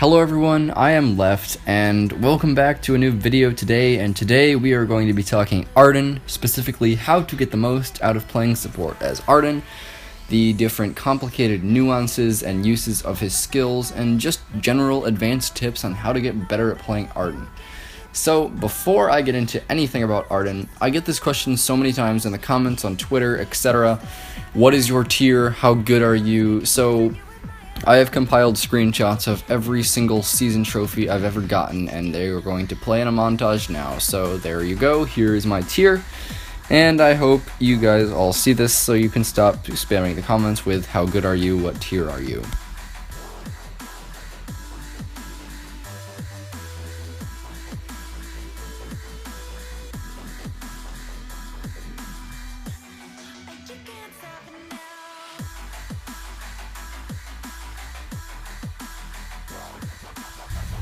Hello everyone, I am Left, and welcome back to a new video today, and today we are going to be talking Ardan, specifically how to get the most out of playing support as Ardan, the different complicated nuances and uses of his skills, and just general advanced tips on how to get better at playing Ardan. So, before I get into anything about Ardan, I get this question so many times in the comments on Twitter, etc. What is your tier? How good are you? So, I have compiled screenshots of every single season trophy I've ever gotten, and they are going to play in a montage now. So there you go, here is my tier, and I hope you guys all see this so you can stop spamming the comments with how good are you, what tier are you.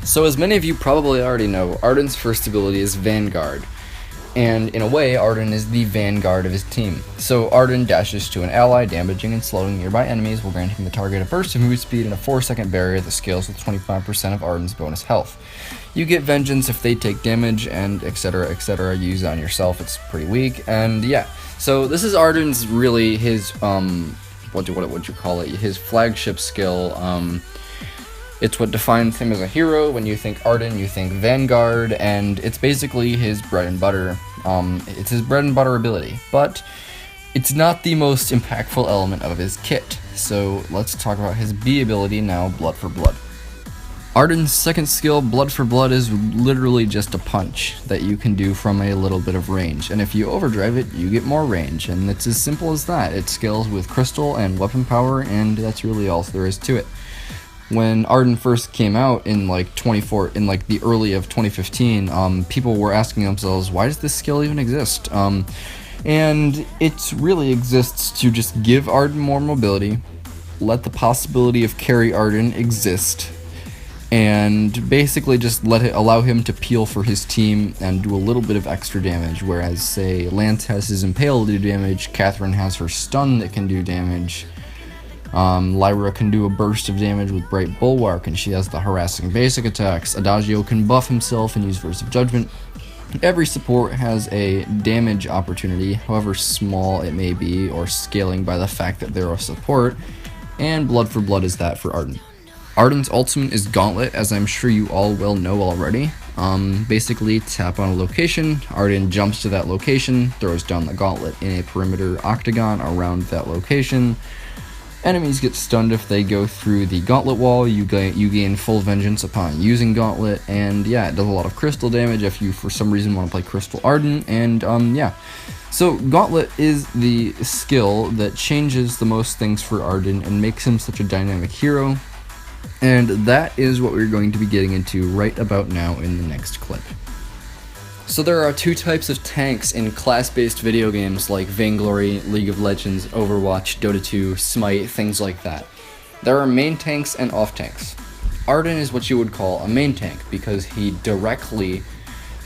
So as many of you probably already know, Ardan's first ability is Vanguard, and in a way, Ardan is the vanguard of his team. So Ardan dashes to an ally, damaging and slowing nearby enemies while granting the target a burst of move speed and a 4-second barrier that scales with 25% of Ardan's bonus health. You get Vengeance if they take damage, and etc. Use it on yourself, it's pretty weak, and yeah. So this is Ardan's really his, what would you call it, his flagship skill. It's what defines him as a hero. When you think Ardan, you think Vanguard, and it's basically his bread and butter. It's his bread and butter ability, but it's not the most impactful element of his kit. So let's talk about his B ability now, Blood for Blood. Ardan's second skill, Blood for Blood, is literally just a punch that you can do from a little bit of range, and if you overdrive it, you get more range, and it's as simple as that. It scales with crystal and weapon power, and that's really all there is to it. When Ardan first came out in the early of 2015, people were asking themselves, why does this skill even exist? And it really exists to just give Ardan more mobility, let the possibility of carry Ardan exist, and basically just allow him to peel for his team and do a little bit of extra damage, whereas, say, Lance has his Impale to do damage, Catherine has her Stun that can do damage, Lyra can do a burst of damage with Bright Bulwark, and she has the harassing basic attacks. Adagio can buff himself and use Verse of Judgment. Every support has a damage opportunity, however small it may be, or scaling by the fact that they're a support, and Blood for Blood is that for Ardan. Ardan's ultimate is Gauntlet, as I'm sure you all well know already. Basically, tap on a location, Ardan jumps to that location, throws down the Gauntlet in a perimeter octagon around that location. Enemies get stunned if they go through the Gauntlet wall. You gain full Vengeance upon using Gauntlet, and yeah, it does a lot of crystal damage if you for some reason want to play Crystal Ardan, and yeah. So Gauntlet is the skill that changes the most things for Ardan and makes him such a dynamic hero, and that is what we're going to be getting into right about now in the next clip. So there are two types of tanks in class-based video games like Vainglory, League of Legends, Overwatch, Dota 2, Smite, things like that. There are main tanks and off tanks. Ardan is what you would call a main tank because he directly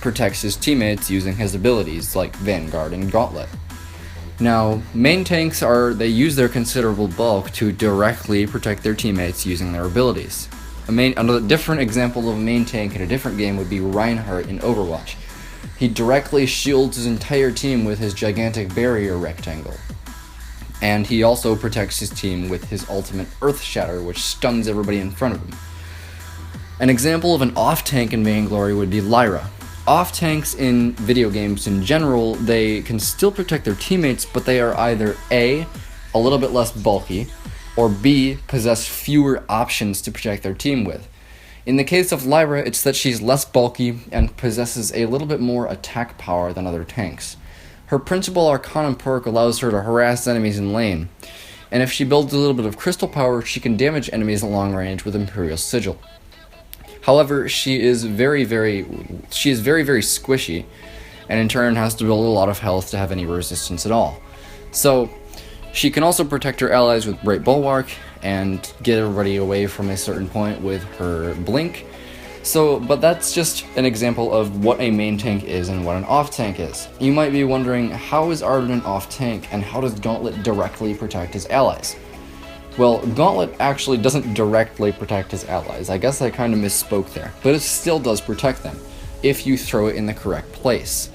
protects his teammates using his abilities like Vanguard and Gauntlet. Now, main tanks they use their considerable bulk to directly protect their teammates using their abilities. Another different example of a main tank in a different game would be Reinhardt in Overwatch. He directly shields his entire team with his gigantic barrier rectangle. And he also protects his team with his ultimate Earth Shatter, which stuns everybody in front of him. An example of an off-tank in Vainglory would be Lyra. Off-tanks in video games in general, they can still protect their teammates, but they are either A, a little bit less bulky, or B, possess fewer options to protect their team with. In the case of Lyra, it's that she's less bulky and possesses a little bit more attack power than other tanks. Her principal Arcanum perk allows her to harass enemies in lane, and if she builds a little bit of crystal power, she can damage enemies at long range with Imperial Sigil. However, she is very squishy, and in turn has to build a lot of health to have any resistance at all. So, she can also protect her allies with Bright Bulwark, and get everybody away from a certain point with her Blink. But that's just an example of what a main tank is and what an off tank is. You might be wondering, how is Ardan an off tank, and how does Gauntlet directly protect his allies? Well, Gauntlet actually doesn't directly protect his allies. I guess I kind of misspoke there, but it still does protect them if you throw it in the correct place.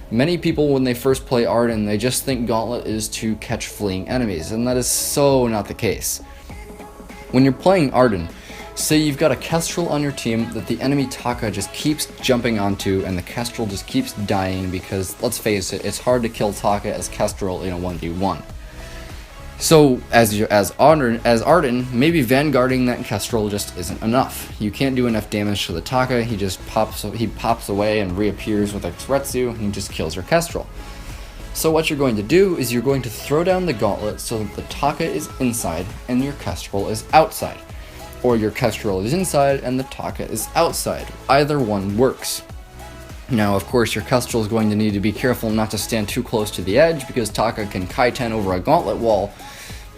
Many people, when they first play Ardan, they just think Gauntlet is to catch fleeing enemies, and that is so not the case. When you're playing Ardan, say you've got a Kestrel on your team that the enemy Taka just keeps jumping onto, and the Kestrel just keeps dying because, let's face it, it's hard to kill Taka as Kestrel in a 1v1. So, as Ardan, maybe vanguarding that Kestrel just isn't enough. You can't do enough damage to the Taka, he pops away and reappears with a Retsu, and he just kills your Kestrel. So what you're going to do is you're going to throw down the Gauntlet so that the Taka is inside and your Kestrel is outside. Or your Kestrel is inside and the Taka is outside. Either one works. Now, of course, your Kestrel is going to need to be careful not to stand too close to the edge because Taka can Kaiten over a Gauntlet wall,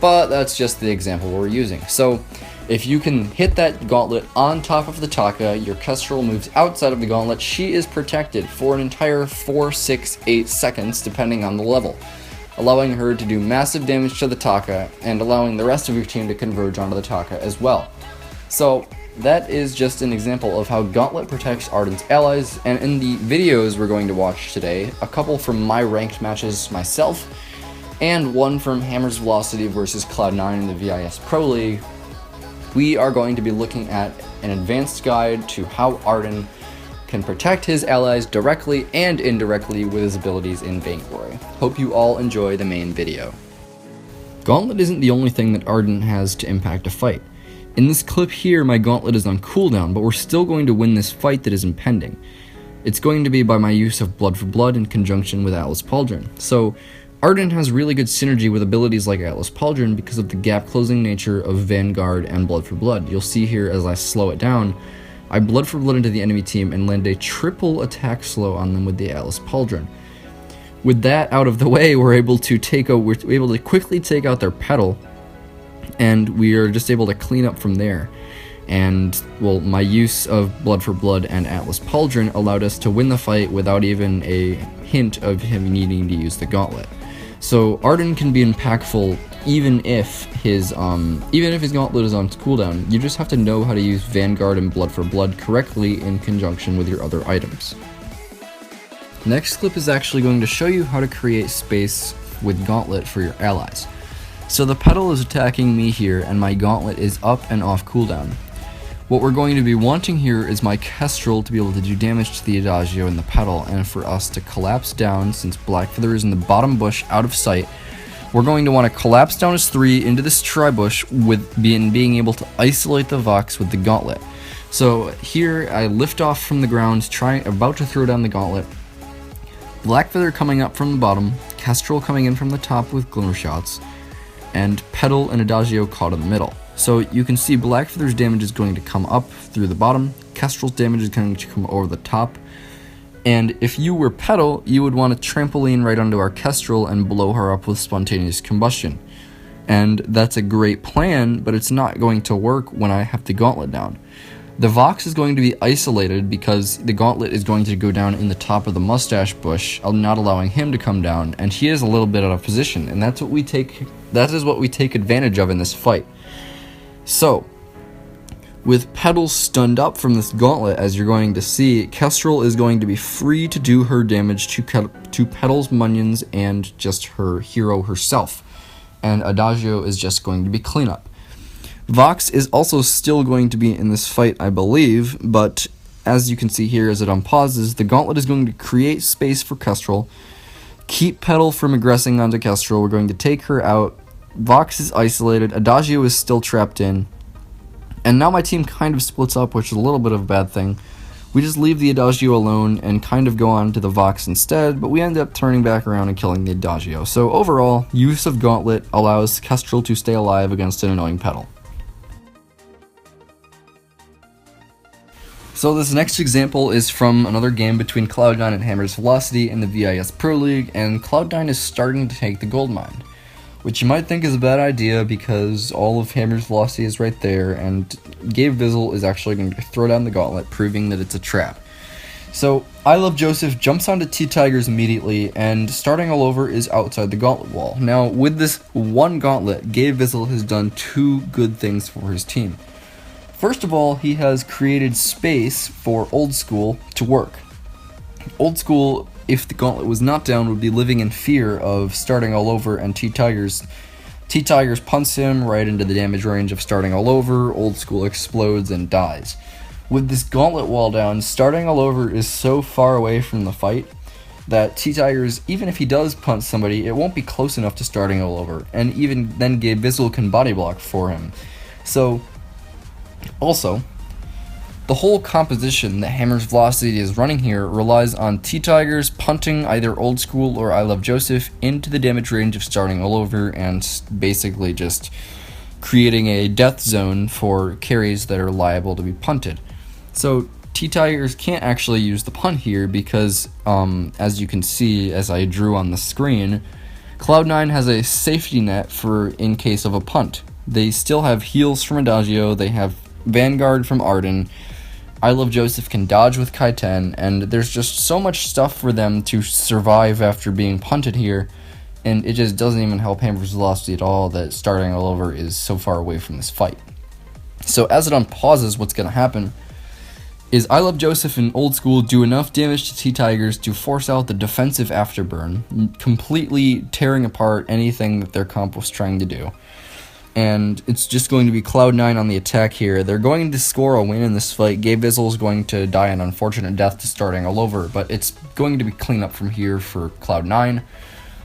but that's just the example we're using. So, if you can hit that Gauntlet on top of the Taka, your Kestrel moves outside of the Gauntlet, she is protected for an entire 4, 6, 8 seconds, depending on the level, allowing her to do massive damage to the Taka and allowing the rest of your team to converge onto the Taka as well. So, that is just an example of how Gauntlet protects Ardan's allies, and in the videos we're going to watch today, a couple from my ranked matches myself, and one from Hammer's Velocity versus Cloud9 in the VIS Pro League, we are going to be looking at an advanced guide to how Ardan can protect his allies directly and indirectly with his abilities in Vainglory. Hope you all enjoy the main video. Gauntlet isn't the only thing that Ardan has to impact a fight. In this clip here, my Gauntlet is on cooldown, but we're still going to win this fight that is impending. It's going to be by my use of Blood for Blood in conjunction with Atlas Pauldron. So, Ardan has really good synergy with abilities like Atlas Pauldron because of the gap-closing nature of Vanguard and Blood for Blood. You'll see here as I slow it down, I Blood for Blood into the enemy team and land a triple attack slow on them with the Atlas Pauldron. With that out of the way, we're able to quickly take out their Petal, and we are just able to clean up from there. And, well, my use of Blood for Blood and Atlas Pauldron allowed us to win the fight without even a hint of him needing to use the Gauntlet. So Ardan can be impactful even if his Gauntlet is on cooldown. You just have to know how to use Vanguard and Blood for Blood correctly in conjunction with your other items. Next clip is actually going to show you how to create space with Gauntlet for your allies. So the Petal is attacking me here, and my Gauntlet is up and off cooldown. What we're going to be wanting here is my Kestrel to be able to do damage to the Adagio and the Petal, and for us to collapse down, since Blackfeather is in the bottom bush out of sight, we're going to want to collapse down as 3 into this tri-bush with being able to isolate the Vox with the Gauntlet. So here I lift off from the ground, about to throw down the Gauntlet, Blackfeather coming up from the bottom, Kestrel coming in from the top with Glimmer Shots, and Petal and Adagio caught in the middle. So you can see Blackfeather's damage is going to come up through the bottom, Kestrel's damage is going to come over the top, and if you were Petal, you would want to trampoline right onto our Kestrel and blow her up with spontaneous combustion. And that's a great plan, but it's not going to work when I have the Gauntlet down. The Vox is going to be isolated because the Gauntlet is going to go down in the top of the mustache bush, not allowing him to come down, and he is a little bit out of position, and that is what we take advantage of in this fight. So, with Petal stunned up from this Gauntlet, as you're going to see, Kestrel is going to be free to do her damage to Petal's minions and just her hero herself, and Adagio is just going to be cleanup. Vox is also still going to be in this fight, I believe, but as you can see here as it unpauses, the Gauntlet is going to create space for Kestrel, keep Petal from aggressing onto Kestrel, we're going to take her out, Vox is isolated, Adagio is still trapped in, and now my team kind of splits up, which is a little bit of a bad thing. We just leave the Adagio alone and kind of go on to the Vox instead, but we end up turning back around and killing the Adagio. So overall, use of Gauntlet allows Kestrel to stay alive against an annoying Petal. So this next example is from another game between Cloud9 and Hammer's Velocity in the VIS Pro League, and Cloud9 is starting to take the gold mine, which you might think is a bad idea because all of Hammer's Velocity is right there, and Gabe Vizzle is actually going to throw down the Gauntlet, proving that it's a trap. So I Love Joseph jumps onto T-Tigers immediately, and starting all over is outside the gauntlet wall. Now, with this one gauntlet, Gabe Vizzle has done two good things for his team. First of all, he has created space for Old School to work. Old School, if the gauntlet was not down, would be living in fear of starting all over, and T-Tigers punts him right into the damage range of starting all over. Old School explodes and dies. With this gauntlet wall down, starting all over is so far away from the fight that T-Tigers, even if he does punt somebody, it won't be close enough to starting all over, and even then Gabe Vizzle can body block for him. So, also, the whole composition that Hammer's Velocity is running here relies on T-Tigers punting either Old School or I Love Joseph into the damage range of starting all over, and basically just creating a death zone for carries that are liable to be punted. So T-Tigers can't actually use the punt here because, as you can see as I drew on the screen, Cloud9 has a safety net for in case of a punt. They still have heals from Adagio, they have Vanguard from Ardan, I Love Joseph can dodge with Kai-10, and there's just so much stuff for them to survive after being punted here, and it just doesn't even help Hammer's Velocity at all that starting all over is so far away from this fight. So as it unpauses, what's going to happen is I Love Joseph and Old School do enough damage to T-Tigers to force out the defensive afterburn, completely tearing apart anything that their comp was trying to do. And it's just going to be Cloud9 on the attack here. They're going to score a win in this fight. Gabe Vizzle is going to die an unfortunate death to starting all over, but it's going to be cleanup from here for Cloud9.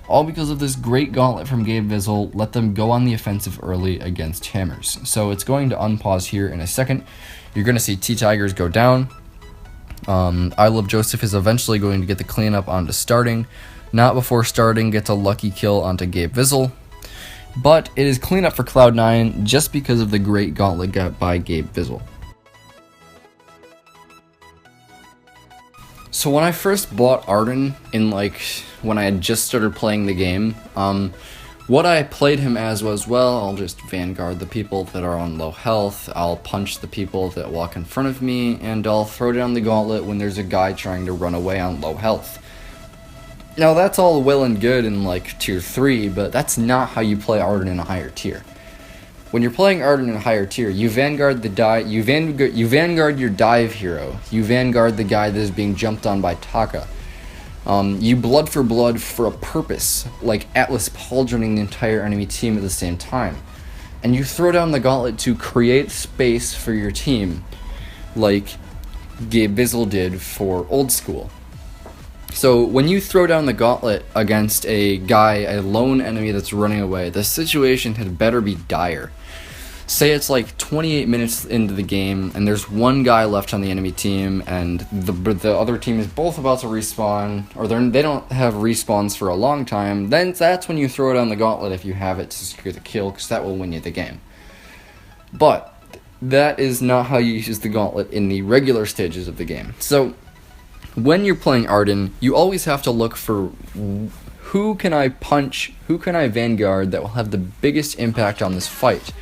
All because of this great gauntlet from Gabe Vizzle, let them go on the offensive early against Hammers. So it's going to unpause here in a second. You're going to see T-Tigers go down. I Love Joseph is eventually going to get the cleanup onto starting. Not before starting gets a lucky kill onto Gabe Vizzle. But it is cleanup for Cloud9 just because of the great gauntlet got by Gabe Vizzle. So when I first bought Ardan when I had just started playing the game, what I played him as was, well, I'll just Vanguard the people that are on low health, I'll punch the people that walk in front of me, and I'll throw down the gauntlet when there's a guy trying to run away on low health. Now that's all well and good in tier 3, but that's not how you play Ardan in a higher tier. When you're playing Ardan in a higher tier, you Vanguard you Vanguard your dive hero, you Vanguard the guy that is being jumped on by Taka. You blood for a purpose, like Atlas pauldroning the entire enemy team at the same time. And you throw down the gauntlet to create space for your team, like Gabe Vizzle did for Old School. So when you throw down the gauntlet against a lone enemy that's running away, the situation had better be dire. Say it's 28 minutes into the game, and there's one guy left on the enemy team, and the other team is both about to respawn, or they don't have respawns for a long time, then that's when you throw down the gauntlet if you have it to secure the kill, because that will win you the game. But that is not how you use the gauntlet in the regular stages of the game. So when you're playing Ardan, you always have to look for who can I punch, who can I Vanguard that will have the biggest impact on this fight.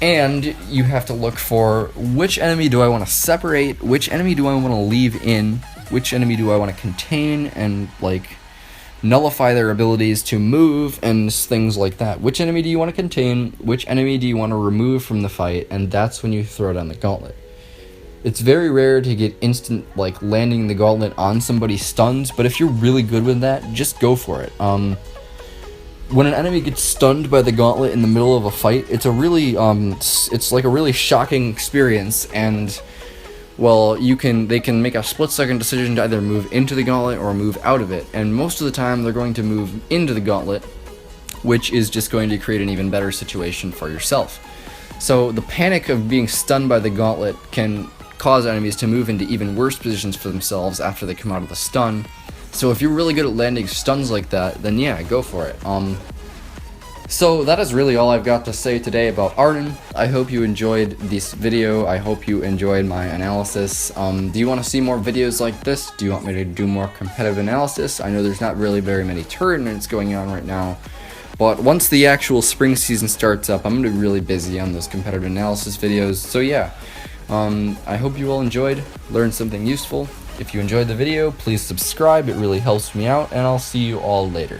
And you have to look for which enemy do I want to separate, which enemy do I want to leave in, which enemy do I want to contain and nullify their abilities to move and things like that. Which enemy do you want to contain, which enemy do you want to remove from the fight, and that's when you throw down the gauntlet. It's very rare to get instant landing the gauntlet on somebody's stuns, but if you're really good with that, just go for it. When an enemy gets stunned by the gauntlet in the middle of a fight, it's a really it's a really shocking experience, and well, they can make a split-second decision to either move into the gauntlet or move out of it, and most of the time they're going to move into the gauntlet, which is just going to create an even better situation for yourself. So the panic of being stunned by the gauntlet can cause enemies to move into even worse positions for themselves after they come out of the stun. So if you're really good at landing stuns like that, then yeah, go for it. So that is really all I've got to say today about Ardan. I hope you enjoyed this video. I hope you enjoyed my analysis. Do you want to see more videos like this? Do you want me to do more competitive analysis? I know there's not really very many tournaments going on right now, but once the actual spring season starts up, I'm going to be really busy on those competitive analysis videos. So yeah, I hope you all enjoyed, learned something useful. If you enjoyed the video, please subscribe, it really helps me out, and I'll see you all later.